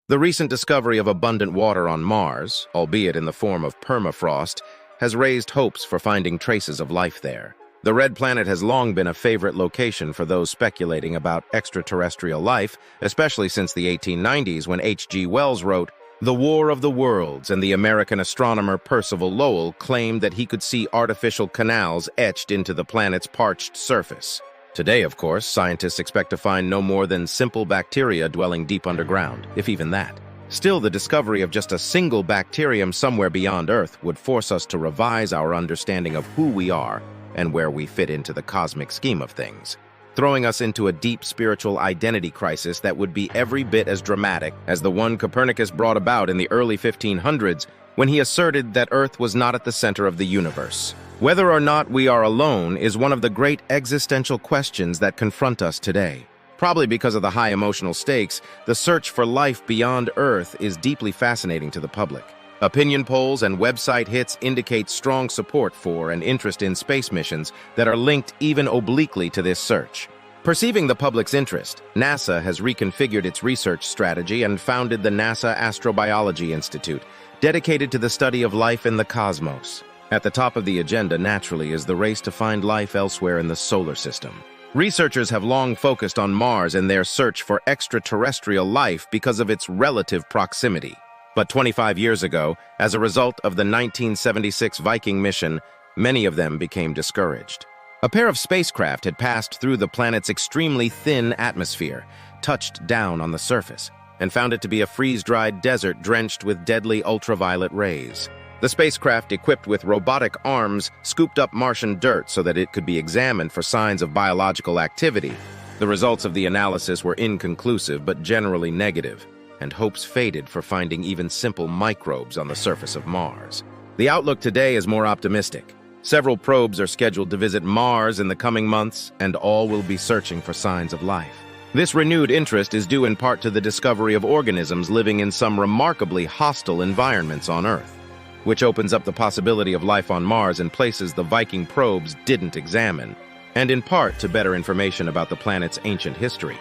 The recent discovery of abundant water on Mars, albeit in the form of permafrost, has raised hopes for finding traces of life there. The Red Planet has long been a favorite location for those speculating about extraterrestrial life, especially since the 1890s when H.G. Wells wrote, "The War of the Worlds," and the American astronomer Percival Lowell claimed that he could see artificial canals etched into the planet's parched surface. Today, of course, scientists expect to find no more than simple bacteria dwelling deep underground, if even that. Still, the discovery of just a single bacterium somewhere beyond Earth would force us to revise our understanding of who we are and where we fit into the cosmic scheme of things, throwing us into a deep spiritual identity crisis that would be every bit as dramatic as the one Copernicus brought about in the early 1500s when he asserted that Earth was not at the center of the universe. Whether or not we are alone is one of the great existential questions that confront us today. Probably because of the high emotional stakes, the search for life beyond Earth is deeply fascinating to the public. Opinion polls and website hits indicate strong support for and interest in space missions that are linked even obliquely to this search. Perceiving the public's interest, NASA has reconfigured its research strategy and founded the NASA Astrobiology Institute, dedicated to the study of life in the cosmos. At the top of the agenda, naturally, is the race to find life elsewhere in the solar system. Researchers have long focused on Mars in their search for extraterrestrial life because of its relative proximity. But 25 years ago, as a result of the 1976 Viking mission, many of them became discouraged. A pair of spacecraft had passed through the planet's extremely thin atmosphere, touched down on the surface, and found it to be a freeze-dried desert drenched with deadly ultraviolet rays. The spacecraft, equipped with robotic arms, scooped up Martian dirt so that it could be examined for signs of biological activity. The results of the analysis were inconclusive but generally negative, and hopes faded for finding even simple microbes on the surface of Mars. The outlook today is more optimistic. Several probes are scheduled to visit Mars in the coming months, and all will be searching for signs of life. This renewed interest is due in part to the discovery of organisms living in some remarkably hostile environments on Earth, which opens up the possibility of life on Mars in places the Viking probes didn't examine, and in part to better information about the planet's ancient history.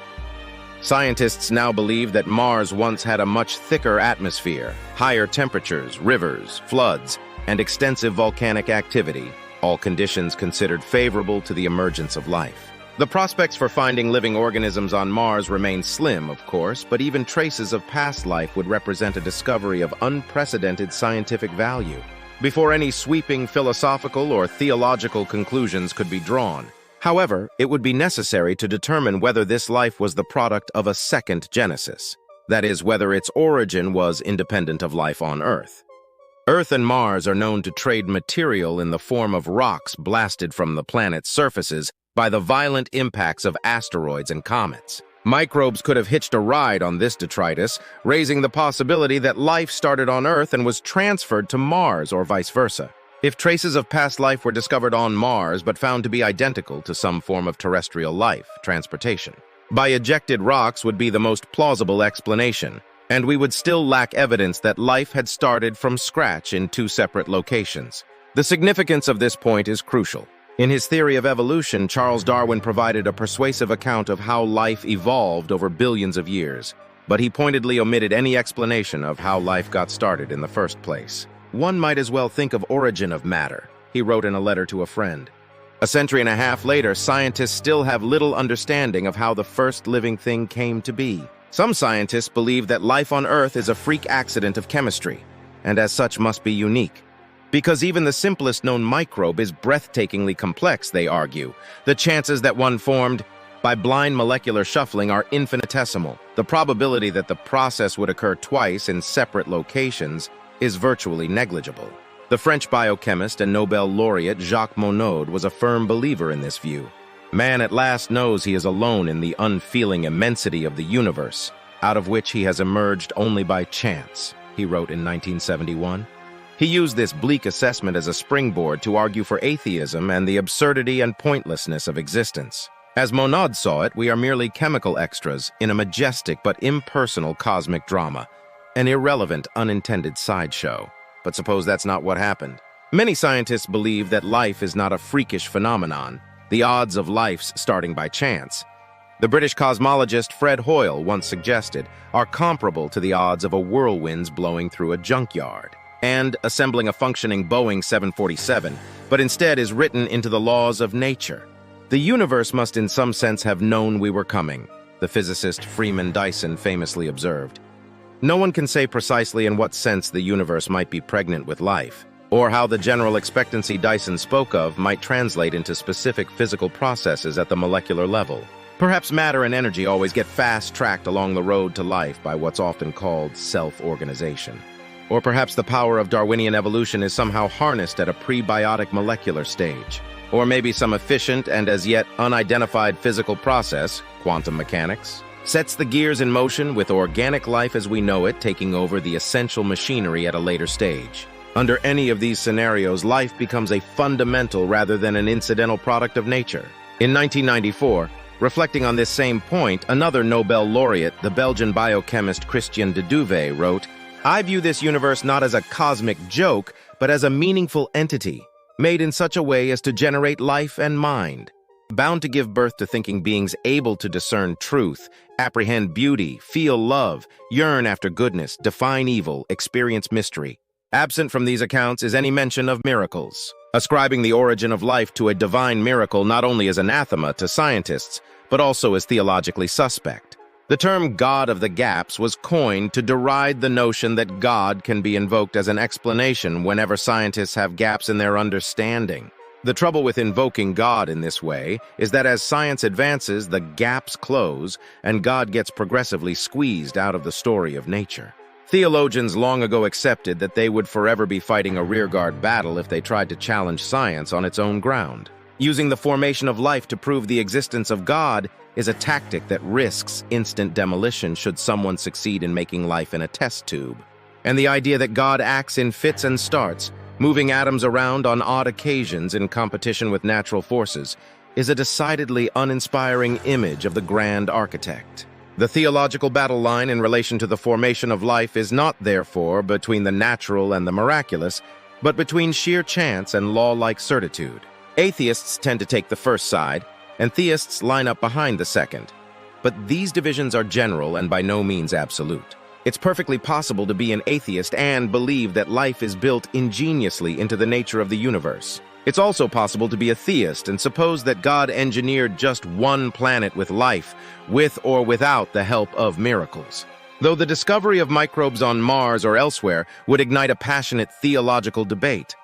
Scientists now believe that Mars once had a much thicker atmosphere, higher temperatures, rivers, floods, and extensive volcanic activity, all conditions considered favorable to the emergence of life. The prospects for finding living organisms on Mars remain slim, of course, but even traces of past life would represent a discovery of unprecedented scientific value. Before any sweeping philosophical or theological conclusions could be drawn, however, it would be necessary to determine whether this life was the product of a second genesis, that is, whether its origin was independent of life on Earth. Earth and Mars are known to trade material in the form of rocks blasted from the planet's surfaces by the violent impacts of asteroids and comets. Microbes could have hitched a ride on this detritus, raising the possibility that life started on Earth and was transferred to Mars or vice versa. If traces of past life were discovered on Mars but found to be identical to some form of terrestrial life, transportation by ejected rocks would be the most plausible explanation, and we would still lack evidence that life had started from scratch in two separate locations. The significance of this point is crucial. In his theory of evolution, Charles Darwin provided a persuasive account of how life evolved over billions of years, but he pointedly omitted any explanation of how life got started in the first place. "One might as well think of origin of matter," he wrote in a letter to a friend. A century and a half later, scientists still have little understanding of how the first living thing came to be. Some scientists believe that life on Earth is a freak accident of chemistry, and as such must be unique. Because even the simplest known microbe is breathtakingly complex, they argue. The chances that one formed by blind molecular shuffling are infinitesimal. The probability that the process would occur twice in separate locations is virtually negligible. The French biochemist and Nobel laureate Jacques Monod was a firm believer in this view. Man at last knows he is alone in the unfeeling immensity of the universe, out of which he has emerged only by chance, he wrote in 1971. He used this bleak assessment as a springboard to argue for atheism and the absurdity and pointlessness of existence. As Monod saw it, we are merely chemical extras in a majestic but impersonal cosmic drama, an irrelevant, unintended sideshow. But suppose that's not what happened. Many scientists believe that life is not a freakish phenomenon, the odds of life's starting by chance. the British cosmologist Fred Hoyle once suggested, are comparable to the odds of a whirlwind's blowing through a junkyard and assembling a functioning Boeing 747, but instead is written into the laws of nature. The universe must in some sense have known we were coming, the physicist Freeman Dyson famously observed. No one can say precisely in what sense the universe might be pregnant with life, or how the general expectancy Dyson spoke of might translate into specific physical processes at the molecular level. Perhaps matter and energy always get fast-tracked along the road to life by what's often called self-organization. Or perhaps the power of Darwinian evolution is somehow harnessed at a prebiotic molecular stage. Or maybe some efficient and as yet unidentified physical process, quantum mechanics, sets the gears in motion with organic life as we know it taking over the essential machinery at a later stage. Under any of these scenarios, life becomes a fundamental rather than an incidental product of nature. In 1994, reflecting on this same point, another Nobel laureate, the Belgian biochemist Christian de Duve, wrote, "I view this universe not as a cosmic joke, but as a meaningful entity, made in such a way as to generate life and mind, bound to give birth to thinking beings able to discern truth, apprehend beauty, feel love, yearn after goodness, define evil, experience mystery. Absent from these accounts is any mention of miracles. Ascribing the origin of life to a divine miracle not only is anathema to scientists, but also is theologically suspect. The term God of the Gaps was coined to deride the notion that God can be invoked as an explanation whenever scientists have gaps in their understanding. The trouble with invoking God in this way is that as science advances, the gaps close, and God gets progressively squeezed out of the story of nature. Theologians long ago accepted that they would forever be fighting a rearguard battle if they tried to challenge science on its own ground. Using the formation of life to prove the existence of God is a tactic that risks instant demolition should someone succeed in making life in a test tube. And the idea that God acts in fits and starts, moving atoms around on odd occasions in competition with natural forces, is a decidedly uninspiring image of the grand architect. The theological battle line in relation to the formation of life is not, therefore, between the natural and the miraculous, but between sheer chance and law-like certitude. Atheists tend to take the first side, and theists line up behind the second. But these divisions are general and by no means absolute. It's perfectly possible to be an atheist and believe that life is built ingeniously into the nature of the universe. It's also possible to be a theist and suppose that God engineered just one planet with life, with or without the help of miracles. Though the discovery of microbes on Mars or elsewhere would ignite a passionate theological debate,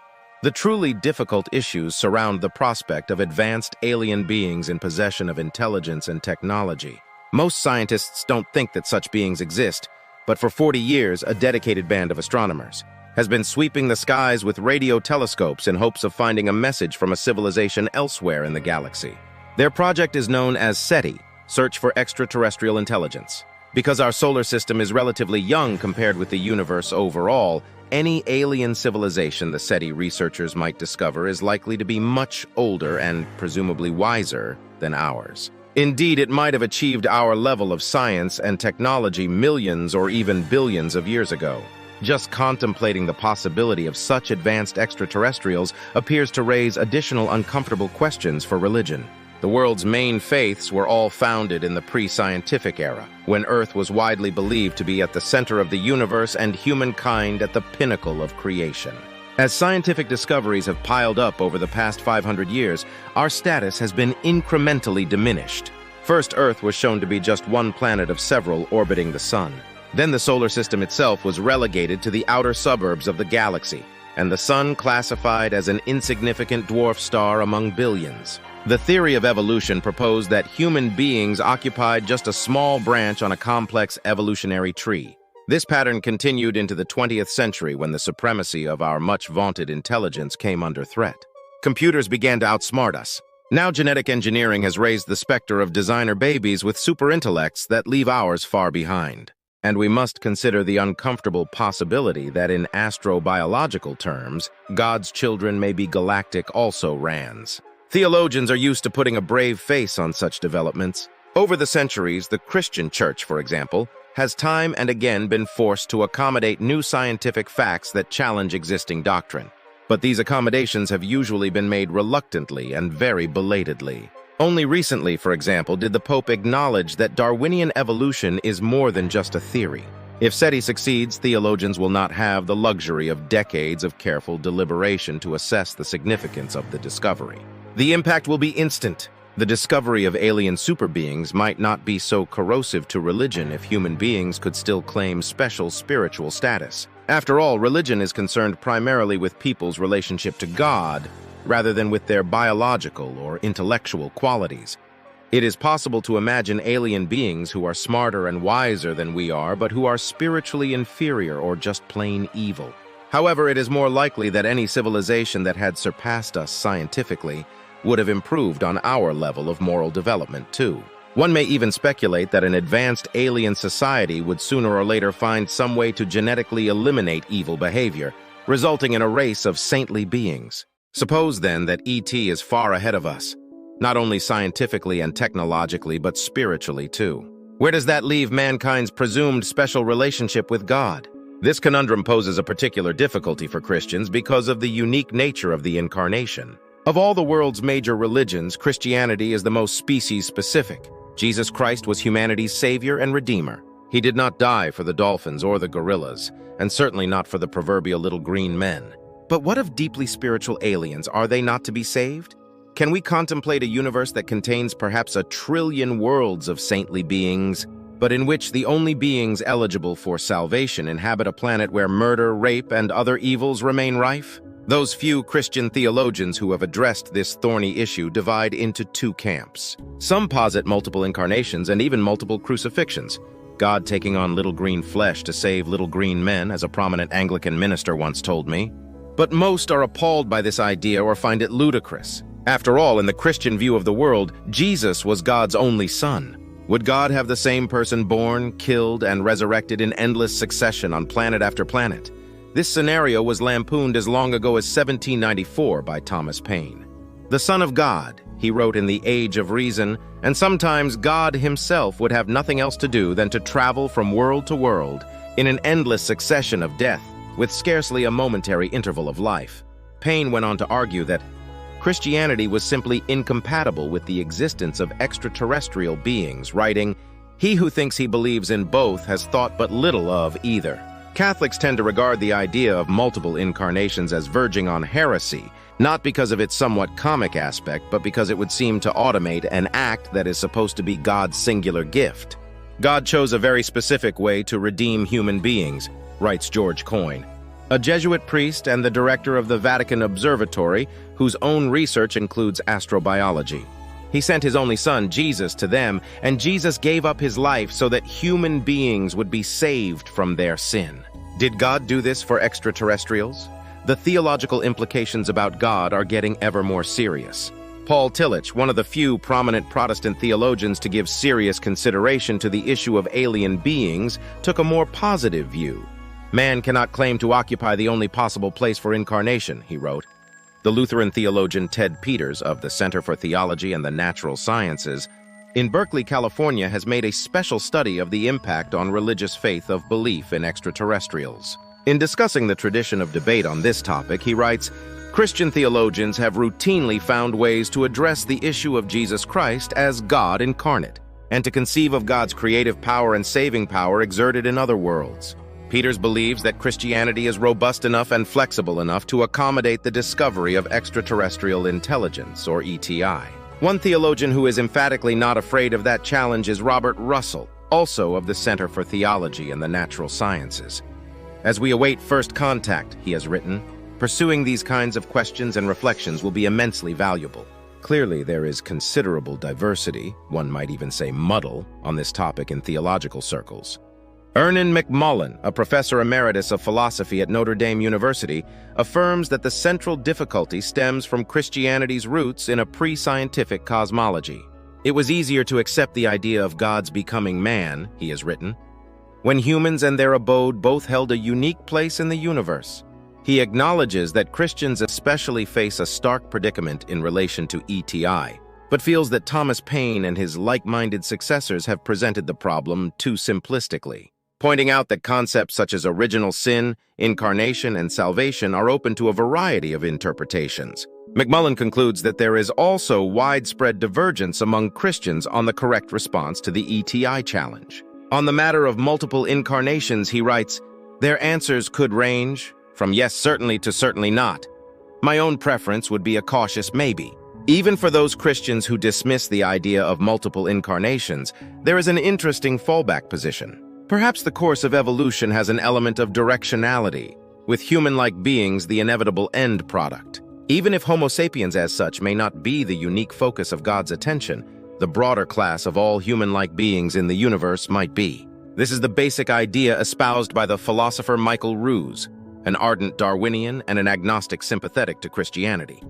the truly difficult issues surround the prospect of advanced alien beings in possession of intelligence and technology. Most scientists don't think that such beings exist, but for 40 years, a dedicated band of astronomers has been sweeping the skies with radio telescopes in hopes of finding a message from a civilization elsewhere in the galaxy. Their project is known as SETI, Search for Extraterrestrial Intelligence. Because our solar system is relatively young compared with the universe overall, any alien civilization the SETI researchers might discover is likely to be much older and presumably wiser than ours. Indeed, it might have achieved our level of science and technology millions or even billions of years ago. Just contemplating the possibility of such advanced extraterrestrials appears to raise additional uncomfortable questions for religion. The world's main faiths were all founded in the pre-scientific era, when Earth was widely believed to be at the center of the universe and humankind at the pinnacle of creation. As scientific discoveries have piled up over the past 500 years, our status has been incrementally diminished. First, Earth was shown to be just one planet of several orbiting the Sun. Then the solar system itself was relegated to the outer suburbs of the galaxy, and the Sun classified as an insignificant dwarf star among billions. The theory of evolution proposed that human beings occupied just a small branch on a complex evolutionary tree. This pattern continued into the 20th century when the supremacy of our much-vaunted intelligence came under threat. Computers began to outsmart us. Now genetic engineering has raised the specter of designer babies with superintellects that leave ours far behind. And we must consider the uncomfortable possibility that in astrobiological terms, God's children may be galactic also-rans. Theologians are used to putting a brave face on such developments. Over the centuries, the Christian church, for example, has time and again been forced to accommodate new scientific facts that challenge existing doctrine. But these accommodations have usually been made reluctantly and very belatedly. Only recently, for example, did the Pope acknowledge that Darwinian evolution is more than just a theory. If SETI succeeds, theologians will not have the luxury of decades of careful deliberation to assess the significance of the discovery. The impact will be instant. The discovery of alien superbeings might not be so corrosive to religion if human beings could still claim special spiritual status. After all, religion is concerned primarily with people's relationship to God, rather than with their biological or intellectual qualities. It is possible to imagine alien beings who are smarter and wiser than we are, but who are spiritually inferior or just plain evil. However, it is more likely that any civilization that had surpassed us scientifically would have improved on our level of moral development, too. One may even speculate that an advanced alien society would sooner or later find some way to genetically eliminate evil behavior, resulting in a race of saintly beings. Suppose, then, that ET is far ahead of us, not only scientifically and technologically, but spiritually, too. Where does that leave mankind's presumed special relationship with God? This conundrum poses a particular difficulty for Christians because of the unique nature of the Incarnation. Of all the world's major religions, Christianity is the most species-specific. Jesus Christ was humanity's savior and redeemer. He did not die for the dolphins or the gorillas, and certainly not for the proverbial little green men. But what of deeply spiritual aliens? Are they not to be saved? Can we contemplate a universe that contains perhaps 1 trillion worlds of saintly beings, but in which the only beings eligible for salvation inhabit a planet where murder, rape, and other evils remain rife? Those few Christian theologians who have addressed this thorny issue divide into two camps. Some posit multiple incarnations and even multiple crucifixions, God taking on little green flesh to save little green men, as a prominent Anglican minister once told me. But most are appalled by this idea or find it ludicrous. After all, in the Christian view of the world, Jesus was God's only son. Would God have the same person born, killed, and resurrected in endless succession on planet after planet? This scenario was lampooned as long ago as 1794 by Thomas Paine. The Son of God, he wrote in The Age of Reason, and sometimes God himself would have nothing else to do than to travel from world to world in an endless succession of death, with scarcely a momentary interval of life. Paine went on to argue that Christianity was simply incompatible with the existence of extraterrestrial beings, writing, "He who thinks he believes in both has thought but little of either." Catholics tend to regard the idea of multiple incarnations as verging on heresy, not because of its somewhat comic aspect, but because it would seem to automate an act that is supposed to be God's singular gift. God chose a very specific way to redeem human beings, writes George Coyne, a Jesuit priest and the director of the Vatican Observatory, whose own research includes astrobiology. He sent his only son, Jesus, to them, and Jesus gave up his life so that human beings would be saved from their sin. Did God do this for extraterrestrials? The theological implications about God are getting ever more serious. Paul Tillich, one of the few prominent Protestant theologians to give serious consideration to the issue of alien beings, took a more positive view. Man cannot claim to occupy the only possible place for incarnation, he wrote. The Lutheran theologian Ted Peters of the Center for Theology and the Natural Sciences in Berkeley, California, has made a special study of the impact on religious faith of belief in extraterrestrials. In discussing the tradition of debate on this topic, he writes, Christian theologians have routinely found ways to address the issue of Jesus Christ as God incarnate, and to conceive of God's creative power and saving power exerted in other worlds. Peters believes that Christianity is robust enough and flexible enough to accommodate the discovery of extraterrestrial intelligence, or ETI. One theologian who is emphatically not afraid of that challenge is Robert Russell, also of the Center for Theology and the Natural Sciences. As we await first contact, he has written, pursuing these kinds of questions and reflections will be immensely valuable. Clearly, there is considerable diversity, one might even say muddle, on this topic in theological circles. Ernan McMullen, a professor emeritus of philosophy at Notre Dame University, affirms that the central difficulty stems from Christianity's roots in a pre-scientific cosmology. It was easier to accept the idea of God's becoming man, he has written, when humans and their abode both held a unique place in the universe. He acknowledges that Christians especially face a stark predicament in relation to ETI, but feels that Thomas Paine and his like-minded successors have presented the problem too simplistically, pointing out that concepts such as original sin, incarnation, and salvation are open to a variety of interpretations. McMullen concludes that there is also widespread divergence among Christians on the correct response to the ETI challenge. On the matter of multiple incarnations, he writes, "Their answers could range from yes, certainly to certainly not. My own preference would be a cautious maybe. Even for those Christians who dismiss the idea of multiple incarnations, there is an interesting fallback position. Perhaps the course of evolution has an element of directionality, with human-like beings the inevitable end product. Even if Homo sapiens as such may not be the unique focus of God's attention, the broader class of all human-like beings in the universe might be. This is the basic idea espoused by the philosopher Michael Ruse, an ardent Darwinian and an agnostic sympathetic to Christianity.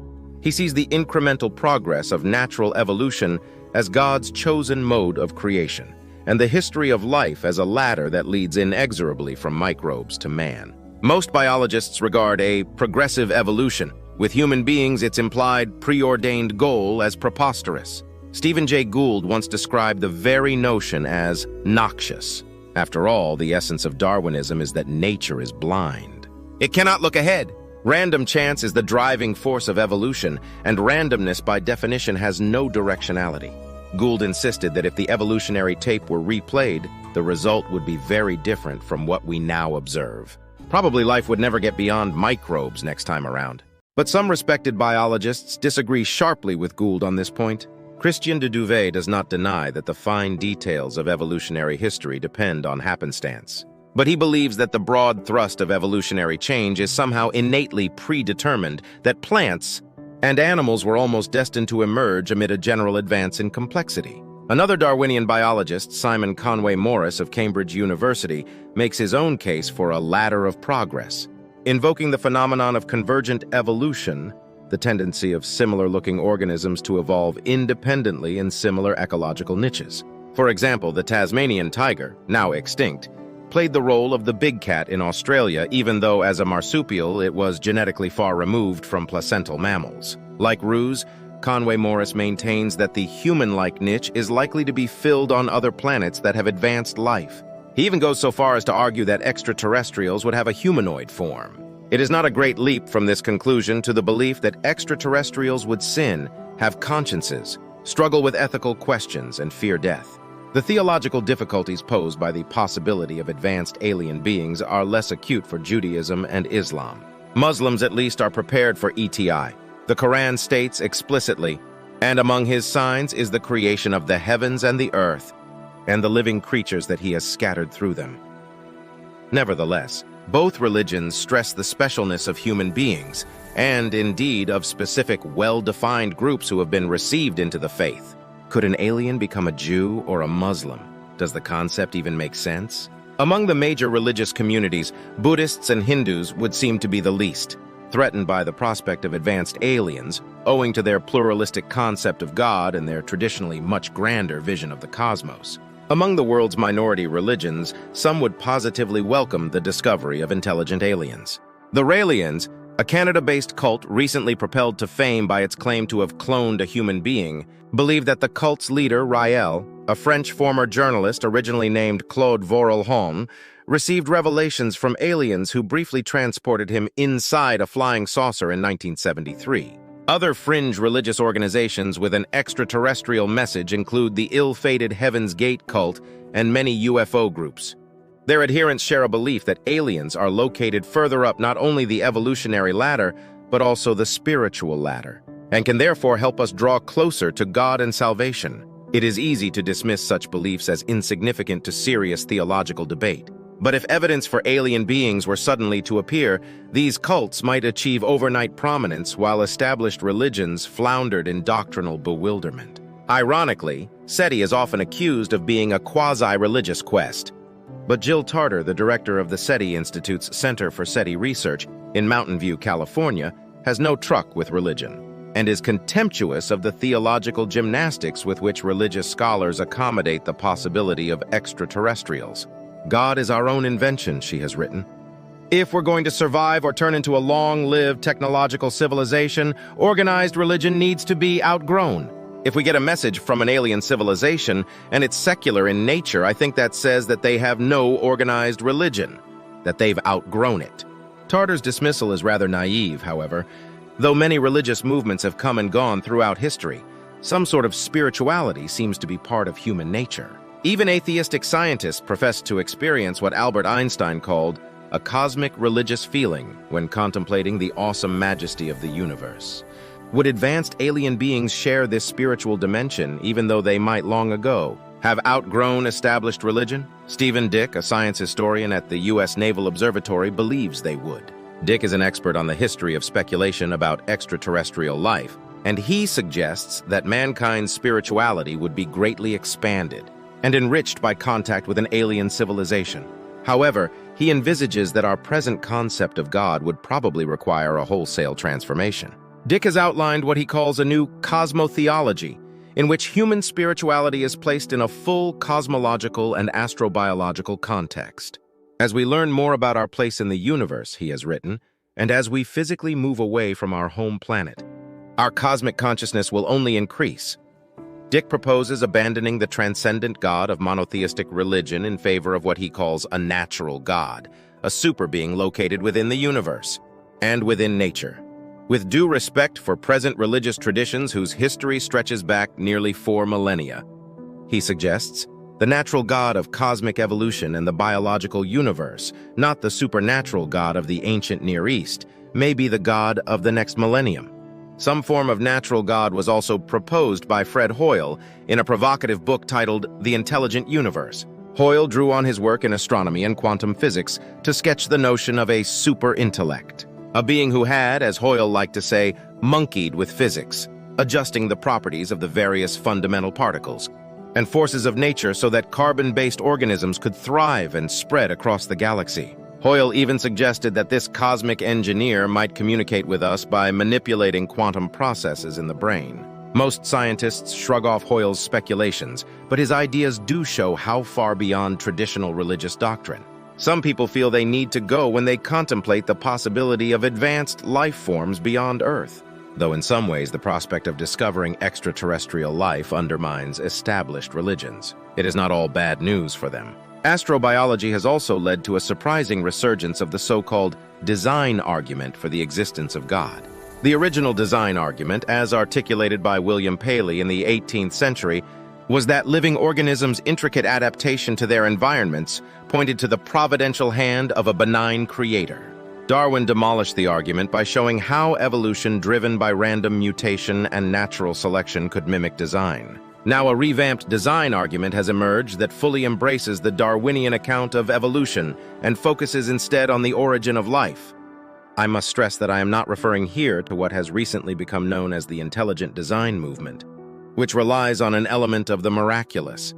He sees the incremental progress of natural evolution as God's chosen mode of creation, and the history of life as a ladder that leads inexorably from microbes to man. Most biologists regard a progressive evolution, with human beings its implied preordained goal, as preposterous. Stephen Jay Gould once described the very notion as noxious. After all, the essence of Darwinism is that nature is blind. It cannot look ahead. Random chance is the driving force of evolution, and randomness by definition has no directionality. Gould insisted that if the evolutionary tape were replayed, the result would be very different from what we now observe. Probably life would never get beyond microbes next time around. But some respected biologists disagree sharply with Gould on this point. Christian de Duvet does not deny that the fine details of evolutionary history depend on happenstance. But he believes that the broad thrust of evolutionary change is somehow innately predetermined, that plants and animals were almost destined to emerge amid a general advance in complexity. Another Darwinian biologist, Simon Conway Morris of Cambridge University, makes his own case for a ladder of progress, invoking the phenomenon of convergent evolution, the tendency of similar-looking organisms to evolve independently in similar ecological niches. For example, the Tasmanian tiger, now extinct, played the role of the big cat in Australia, even though as a marsupial it was genetically far removed from placental mammals. Like Ruse, Conway Morris maintains that the human-like niche is likely to be filled on other planets that have advanced life. He even goes so far as to argue that extraterrestrials would have a humanoid form. It is not a great leap from this conclusion to the belief that extraterrestrials would sin, have consciences, struggle with ethical questions, and fear death. The theological difficulties posed by the possibility of advanced alien beings are less acute for Judaism and Islam. Muslims at least are prepared for ETI. The Quran states explicitly, "And among his signs is the creation of the heavens and the earth, and the living creatures that he has scattered through them." Nevertheless, both religions stress the specialness of human beings, and indeed of specific well-defined groups who have been received into the faith. Could an alien become a Jew or a Muslim? Does the concept even make sense? Among the major religious communities, Buddhists and Hindus would seem to be the least threatened by the prospect of advanced aliens, owing to their pluralistic concept of God and their traditionally much grander vision of the cosmos. Among the world's minority religions, some would positively welcome the discovery of intelligent aliens. The Raelians, a Canada-based cult recently propelled to fame by its claim to have cloned a human being, believe that the cult's leader, Rael, a French former journalist originally named Claude Vorilhon, received revelations from aliens who briefly transported him inside a flying saucer in 1973. Other fringe religious organizations with an extraterrestrial message include the ill-fated Heaven's Gate cult and many UFO groups. Their adherents share a belief that aliens are located further up not only the evolutionary ladder, but also the spiritual ladder, and can therefore help us draw closer to God and salvation. It is easy to dismiss such beliefs as insignificant to serious theological debate. But if evidence for alien beings were suddenly to appear, these cults might achieve overnight prominence while established religions floundered in doctrinal bewilderment. Ironically, SETI is often accused of being a quasi-religious quest. But Jill Tarter, the director of the SETI Institute's Center for SETI Research in Mountain View, California, has no truck with religion and is contemptuous of the theological gymnastics with which religious scholars accommodate the possibility of extraterrestrials. God is our own invention, she has written. If we're going to survive or turn into a long-lived technological civilization, organized religion needs to be outgrown. If we get a message from an alien civilization and it's secular in nature, I think that says that they have no organized religion, that they've outgrown it. Tarter's dismissal is rather naive, however. Though many religious movements have come and gone throughout history, some sort of spirituality seems to be part of human nature. Even atheistic scientists profess to experience what Albert Einstein called a cosmic religious feeling when contemplating the awesome majesty of the universe. Would advanced alien beings share this spiritual dimension even though they might long ago have outgrown established religion? Stephen Dick, a science historian at the U.S. Naval Observatory, believes they would. Dick is an expert on the history of speculation about extraterrestrial life, and he suggests that mankind's spirituality would be greatly expanded and enriched by contact with an alien civilization. However, he envisages that our present concept of God would probably require a wholesale transformation. Dick has outlined what he calls a new cosmotheology, in which human spirituality is placed in a full cosmological and astrobiological context. As we learn more about our place in the universe, he has written, and as we physically move away from our home planet, our cosmic consciousness will only increase. Dick proposes abandoning the transcendent God of monotheistic religion in favor of what he calls a natural God, a super being located within the universe and within nature. With due respect for present religious traditions whose history stretches back nearly 4 millennia, he suggests, the natural God of cosmic evolution and the biological universe, not the supernatural God of the ancient Near East, may be the God of the next millennium. Some form of natural God was also proposed by Fred Hoyle in a provocative book titled The Intelligent Universe. Hoyle drew on his work in astronomy and quantum physics to sketch the notion of a super-intellect, a being who had, as Hoyle liked to say, monkeyed with physics, adjusting the properties of the various fundamental particles and forces of nature so that carbon-based organisms could thrive and spread across the galaxy. Hoyle even suggested that this cosmic engineer might communicate with us by manipulating quantum processes in the brain. Most scientists shrug off Hoyle's speculations, but his ideas do show how far beyond traditional religious doctrine. Some people feel they need to go when they contemplate the possibility of advanced life forms beyond Earth, though in some ways the prospect of discovering extraterrestrial life undermines established religions. It is not all bad news for them. Astrobiology has also led to a surprising resurgence of the so-called design argument for the existence of God. The original design argument, as articulated by William Paley in the 18th century, was that living organisms' intricate adaptation to their environments pointed to the providential hand of a benign creator. Darwin demolished the argument by showing how evolution driven by random mutation and natural selection could mimic design. Now a revamped design argument has emerged that fully embraces the Darwinian account of evolution and focuses instead on the origin of life. I must stress that I am not referring here to what has recently become known as the intelligent design movement, which relies on an element of the miraculous.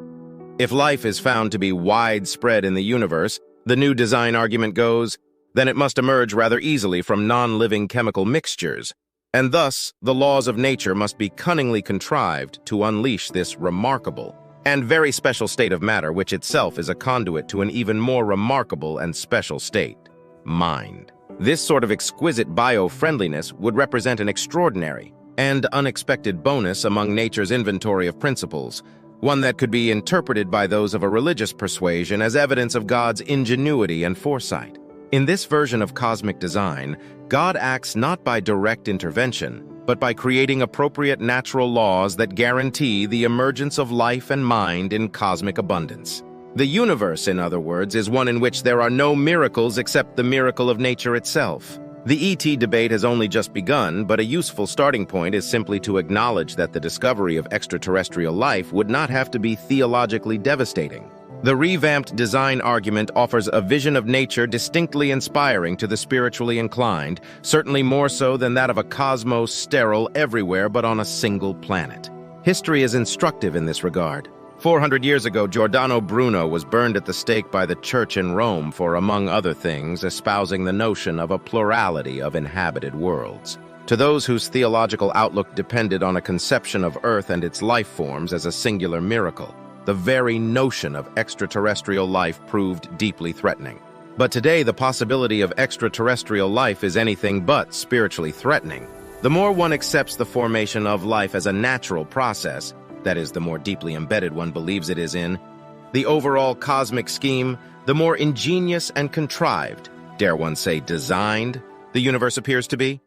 If life is found to be widespread in the universe, the new design argument goes, then it must emerge rather easily from non-living chemical mixtures, and thus the laws of nature must be cunningly contrived to unleash this remarkable and very special state of matter, which itself is a conduit to an even more remarkable and special state, mind. This sort of exquisite bio-friendliness would represent an extraordinary and unexpected bonus among nature's inventory of principles, one that could be interpreted by those of a religious persuasion as evidence of God's ingenuity and foresight. In this version of cosmic design, God acts not by direct intervention, but by creating appropriate natural laws that guarantee the emergence of life and mind in cosmic abundance. The universe, in other words, is one in which there are no miracles except the miracle of nature itself. The ET debate has only just begun, but a useful starting point is simply to acknowledge that the discovery of extraterrestrial life would not have to be theologically devastating. The revamped design argument offers a vision of nature distinctly inspiring to the spiritually inclined, certainly more so than that of a cosmos sterile everywhere but on a single planet. History is instructive in this regard. 400 years ago, Giordano Bruno was burned at the stake by the Church in Rome for, among other things, espousing the notion of a plurality of inhabited worlds. To those whose theological outlook depended on a conception of Earth and its life forms as a singular miracle, the very notion of extraterrestrial life proved deeply threatening. But today, the possibility of extraterrestrial life is anything but spiritually threatening. The more one accepts the formation of life as a natural process, that is, the more deeply embedded one believes it is in the overall cosmic scheme, the more ingenious and contrived, dare one say designed, the universe appears to be.